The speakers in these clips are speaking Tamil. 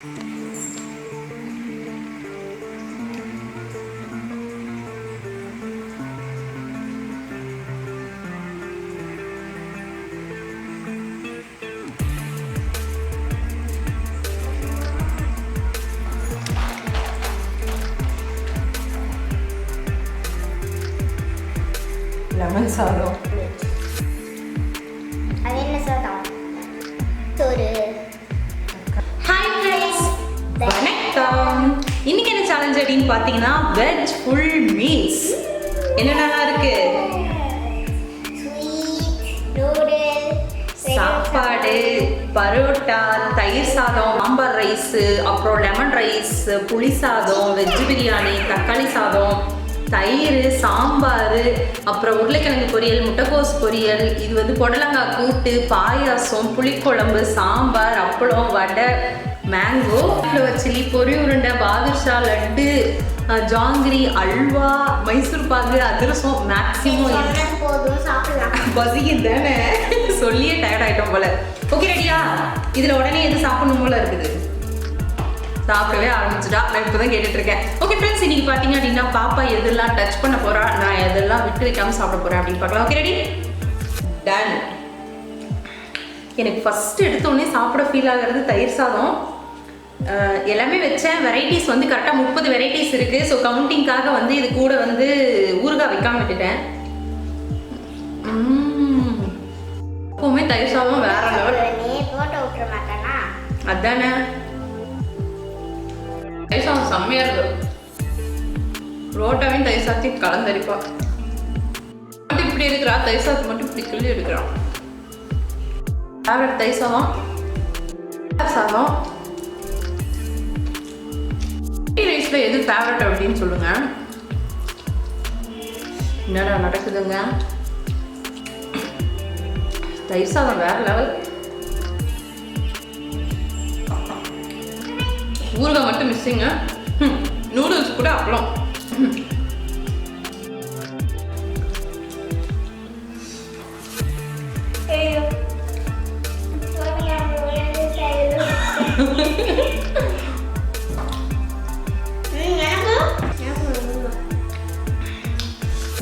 லெமன் சாதம். அது என்ன சாதம்? சோறு. ஹாய் ஃப்ரெண்ட்ஸ், வணக்கம். இன்னைக்கு என்ன சேலஞ்ச் அப்படின்னு பார்த்தீங்கன்னா வெஜ் ஃபுல் மீல்ஸ். என்னென்னலாம் இருக்கு? ஸ்வீட், நூடுல், சாப்பாடு, பரோட்டா, தயிர் சாதம், சாம்பார் ரைஸ், அப்புறம் லெமன் ரைஸ், புளி சாதம், வெஜ் பிரியாணி, தக்காளி சாதம், தயிர், சாம்பார், அப்புறம் உருளைக்கிழங்கு பொரியல், முட்டைக்கோஸ் பொரியல், இது வந்து புடலங்காய் கூட்டு, பாயாசம், புளிக்குழம்பு, சாம்பார், அப்பளம், வடை, மேங்கோ, சில்லி, பொரி உருண்டை, பாதுஷா, லட்டு, ஜாங்கிரி, அல்வா, மைசூர் பாகு, அதிரசம், மேக்ஸிமம் போதும் சாப்பிடலாம். பசிக்கு தானே சொல்லியே டயர்ட் ஆகிட்டோம் போல. ஓகே ரெடியா? இதில் உடனே எது சாப்பிடணும் போல இருக்குது. சாப்பிடவே ஆரம்பிச்சுட்டா. நான் இப்போ தான் கேட்டுட்ருக்கேன். ஓகே ஃப்ரெண்ட்ஸ், இன்றைக்கி பார்த்தீங்க அப்படின்னா பாப்பா எதெல்லாம் டச் பண்ண போகிறா, நான் எதெல்லாம் விட்டு வைக்காமல் சாப்பிட போகிறேன் அப்படின்னு பார்க்கலாம். Okay ready? டன். எனக்கு ஃபஸ்ட்டு எடுத்தோடனே சாப்பிட ஃபீல் ஆகிறது தயிர் சாதம். எல்லாமே வச்சேன். வெரைட்டிஸ் வந்து கரெக்டாக 30 வெரைட்டிஸ் இருக்குது. ஸோ கவுண்டிங்காக வந்து இது கூட வந்து ஊறுகாய் வைக்காமல் விட்டுட்டேன். எப்பவுமே தயிர் சாதம் வேற லெவல். போட்டோ விட்டுற மாட்டானா? அதானே, தயிர் சாதம் செம்மையா இருக்கு. ரோட்டாவையும் தயிர் சாதத்தையும் கலந்தரிப்பா. இப்படி இருக்கிறா தயிர் சாதத்தை மட்டும் இப்படி கிள்ளி எடுக்கிறான். ஃபேவரட் தயிர் சாதம், சாதம். ரைஸ்ல எது ஃபேவரட் அப்படின்னு சொல்லுங்க. என்னடா நடக்குதுங்க? தயிர் சாதம் வேற லெவல். ஊறுகாய் மட்டும் மிஸ்ஸிங்க. நூடுல்ஸ் கூட அப்பளம்.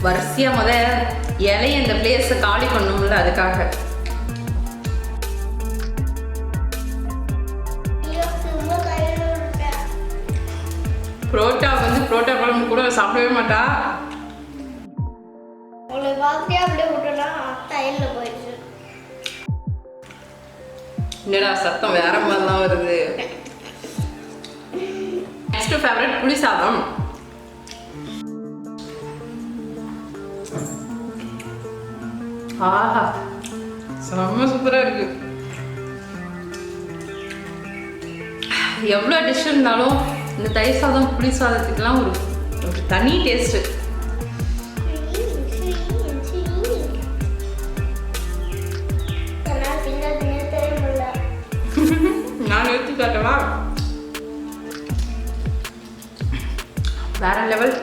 வரிசையா இலைய இந்த பிளேஸை காலி பண்ணணும்ல, அதுக்காக. புரோட்டா வந்து புரோட்டா குழம்பு கூட சாப்பிடவே மாட்டா. என்னடா சத்தம் வேற மாதிரிலாம் வருது. நெக்ஸ்ட் ஃபேவரட் புளி சாதம். ஆஹா, செம்ம சூப்பரா இருக்கு. எவ்வளோ டிஷ் இருந்தாலும் இந்த தயிர் சாதம் புளி சாதத்துக்குலாம் ஒரு தனி டேஸ்ட்டு. நான் எடுத்து காட்டவா? வேற லெவல்.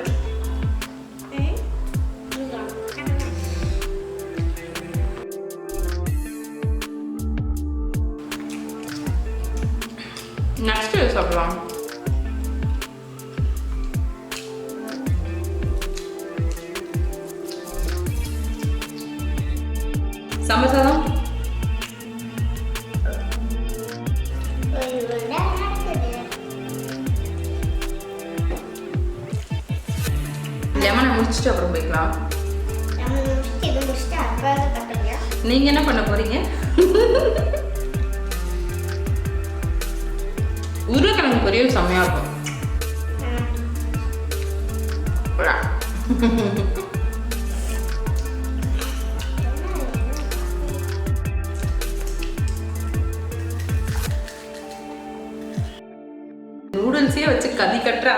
நெக்ஸ்ட் சாப்பிடலாம். சாம்பார் சாதம். லெமனை முடிச்சுட்டு அப்புறம் போய்க்கலாம். நீங்க என்ன பண்ண போறீங்க? உருளைக்கிழங்கு பொரியல் செம்மையா இருக்கும். நூடுல்ஸே வச்சு கதி கட்டுறா.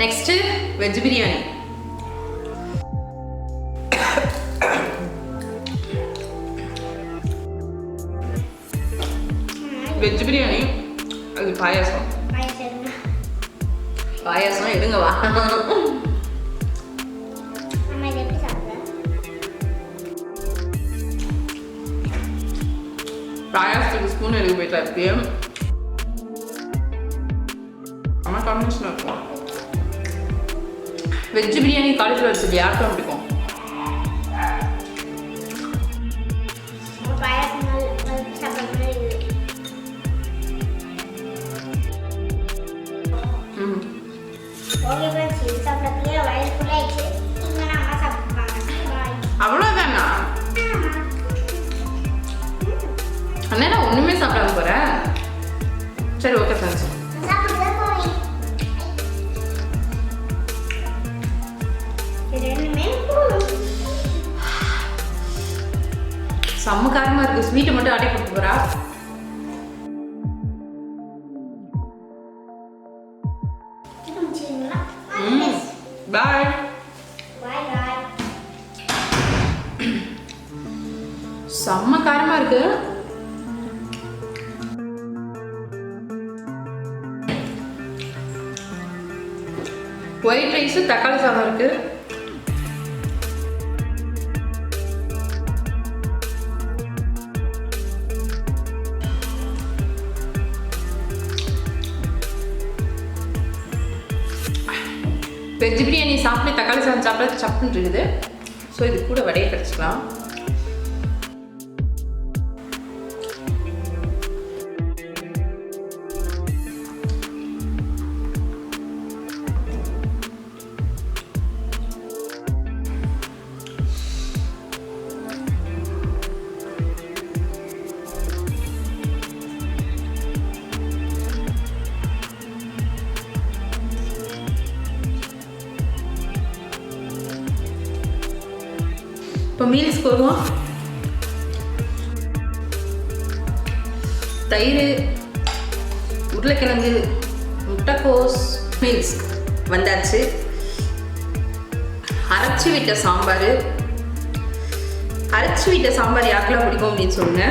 Next veg biryani. Veg biryani, அது பாயாசம். பாயாசம் எடுங்க வா. தூக்கி போயிட்டா இருக்கு. ஆனால் காம்பினேஷனாக இருக்கும். வெஜ் பிரியாணி காலிஃப்ளவர் வச்சு யாருக்கும் பிடிக்கும். அவ்வளோதானா? அண்ணா நான் ஒன்றுமே சாப்பிடாம போகிறேன். சரி ஓகே ஃப்ரெண்ட்ஸ். செம்ம காரமாக இருக்குது. ஸ்வீட்டை மட்டும் ஆட்டி கொடுத்து போகிறா. பாய். செம்ம காரமாக இருக்கு. ஒயிட் ரைஸ் தக்காளி சாதம் இருக்கு. வெஜ் பிரியாணி சாப்பிட்டு தக்காளி சாதம் சாப்பிட சப்புன்னு இருக்குது. ஸோ இது கூட வடையை கடிச்சிக்கலாம். இப்போ மீல்ஸ்க்கு வருவோம். தயிர், உருளைக்கிழங்கு, முட்டைக்கோஸ் மீல்ஸ் வந்தாச்சு. அரைச்சி விட்ட சாம்பார். அரைச்சி விட்ட சாம்பார் யாருக்கெல்லாம் பிடிக்கும் அப்படின்னு சொல்லுங்க.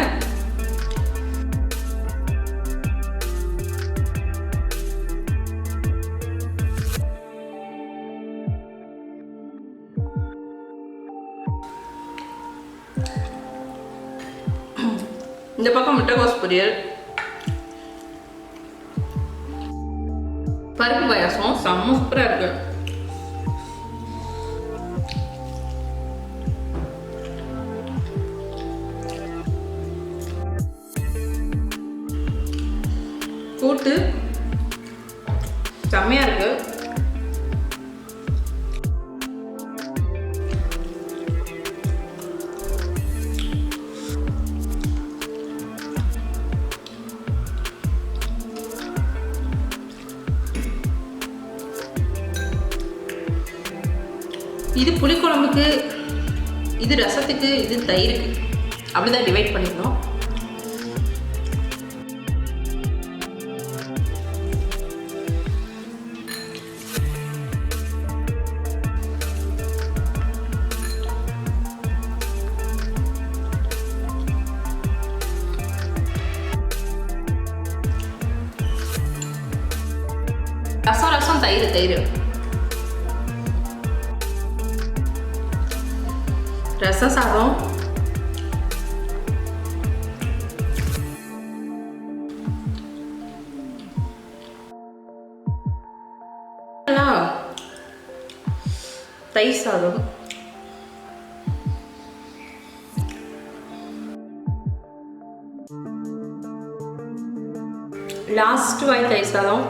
இந்த பக்கம் முட்டைக்கோஸ் பொரியல், பருப்பு பாயாசம் செம்ம சூப்பரா இருக்கு. கூட்டு செம்மையா இருக்கு. இது புளிக்குழம்புக்கு, இது ரசத்துக்கு, இது தயிருக்கு, அப்படிதான் டிவைட் பண்ணிக்கணும். ரசம் ரசம் தயிர் தயிர். ரச சாதம், தயிர் சாதம், லாஸ்ட் வாய் தயிர் சாதம்,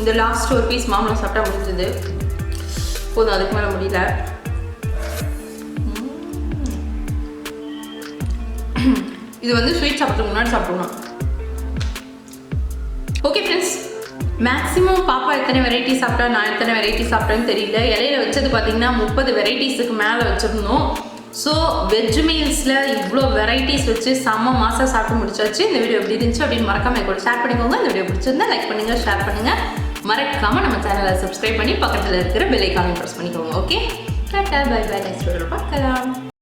இந்த லாஸ்ட் ஒரு பீஸ் மாம்பழம் சாப்பிட்டா முடிஞ்சது. போதும், அதுக்கு மேலே முடியல. இது வந்து ஸ்வீட் சாப்பிட்றதுக்கு முன்னாடி சாப்பிடணும். ஓகே ஃப்ரெண்ட்ஸ், மேக்ஸிமம் பாப்பா எத்தனை வெரைட்டி சாப்பிட்டா, நான் எத்தனை வெரைட்டி சாப்பிட்டேன்னு தெரியல. இலையில வச்சது பார்த்தீங்கன்னா 30 வெரைட்டிஸுக்கு மேலே வச்சுருந்தோம். ஸோ வெஜ் மீல்ஸில் இவ்வளோ வெரைட்டிஸ் வச்சு செம்ம மாதம் சாப்பிட்டு முடிச்சாச்சு. இந்த வீடியோ எப்படி இருந்துச்சு அப்படின்னு மறக்காம என் கூட ஷேர் பண்ணிக்கோங்க. இந்த வீடியோ பிடிச்சிருந்தா லைக் பண்ணுங்கள், ஷேர் பண்ணுங்கள். மறக்காமல் நம்ம சேனலை சப்ஸ்கிரைப் பண்ணி பக்கத்தில் இருக்கிற பெல் ஐகானை ப்ரெஸ் பண்ணிக்கோங்க. Okay, tata, bye bye, next வீடியோவில் பார்க்கலாம்.